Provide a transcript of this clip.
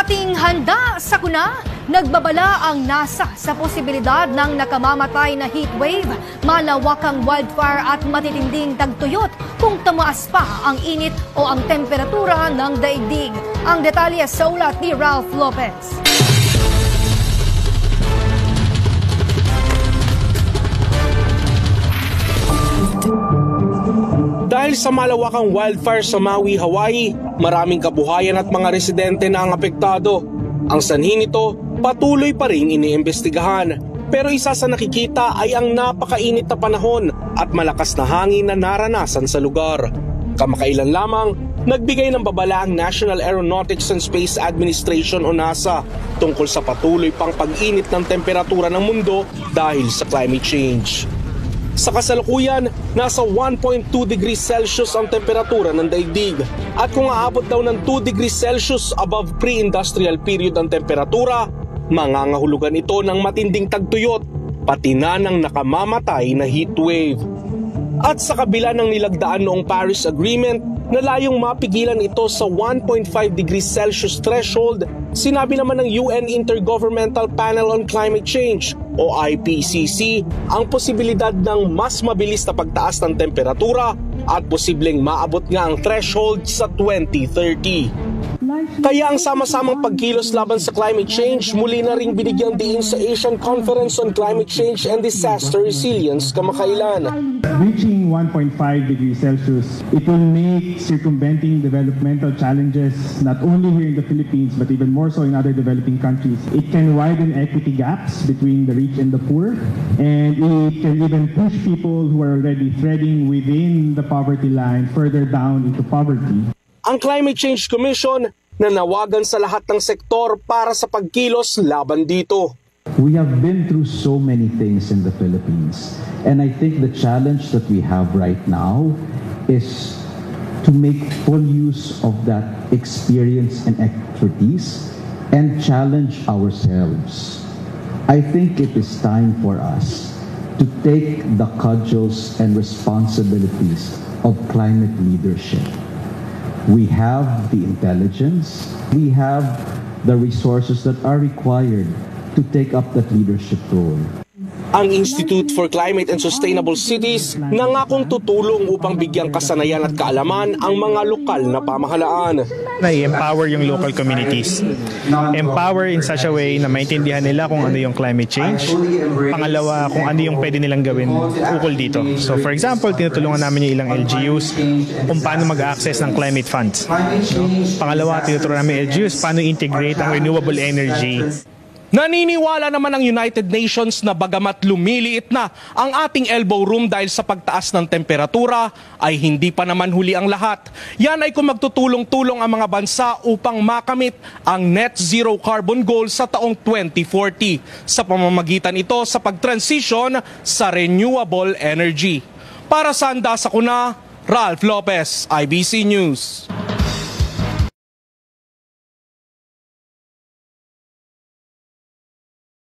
Ating handa sa kuna, nagbabala ang NASA sa posibilidad ng nakamamatay na heat wave, malawakang wildfire at matitinding tagtuyot kung tumaas pa ang init o ang temperatura ng daigdig. Ang detalye sa ulat ni Ralph Lopez. Dahil sa malawakang wildfire sa Maui, Hawaii, maraming kabuhayan at mga residente na ang apektado. Ang sanhi nito, patuloy pa rin iniimbestigahan. Pero isa sa nakikita ay ang napakainit na panahon at malakas na hangin na naranasan sa lugar. Kamakailan lamang, nagbigay ng babala ang National Aeronautics and Space Administration o NASA tungkol sa patuloy pang pag-init ng temperatura ng mundo dahil sa climate change. Sa kasalukuyan, nasa 1.2 degrees Celsius ang temperatura ng daigdig. At kung aabot daw ng 2 degrees Celsius above pre-industrial period ang temperatura, mangangahulugan ito ng matinding tagtuyot, pati na ng nakamamatay na heat wave. At sa kabila ng nilagdaan noong Paris Agreement, na layong mapigilan ito sa 1.5 degrees Celsius threshold, sinabi naman ng UN Intergovernmental Panel on Climate Change o IPCC ang posibilidad ng mas mabilis na pagtaas ng temperatura at posibleng maabot nga ang threshold sa 2030. Kaya ang sama-samang pagkilos laban sa climate change muli na ring binigyang diin sa Asian Conference on Climate Change and Disaster Resilience kamakailan. Reaching 1.5 degrees Celsius, it will make circumventing developmental challenges not only here in the Philippines but even more so in other developing countries. It can widen equity gaps between the rich and the poor, and it can even push people who are already threading within the poverty line further down into poverty. Ang Climate Change Commission nanawagan sa lahat ng sektor para sa pagkilos laban dito. We have been through so many things in the Philippines, and I think the challenge that we have right now is to make full use of that experience and expertise and challenge ourselves. I think it is time for us to take the cudgels and responsibilities of climate leadership. We have the intelligence, we have the resources that are required to take up that leadership role. Ang Institute for Climate and Sustainable Cities nangakong tutulong upang bigyang kasanayan at kaalaman ang mga lokal na pamahalaan. Na-empower yung local communities. Empower in such a way na maintindihan nila kung ano yung climate change. Pangalawa, kung ano yung pwede nilang gawin ukol dito. So for example, tinutulungan namin yung ilang LGUs kung paano mag-access ng climate funds. Pangalawa, tinutulungan namin yung LGUs paano integrate ang renewable energy. Naniniwala naman ang United Nations na bagamat lumiliit na ang ating elbow room dahil sa pagtaas ng temperatura, ay hindi pa naman huli ang lahat. Yan ay kung magtutulong-tulong ang mga bansa upang makamit ang net zero carbon goal sa taong 2040 sa pamamagitan ito sa pagtransition sa renewable energy. Para sa Handa sa Kuna, Ralph Lopez, IBC News.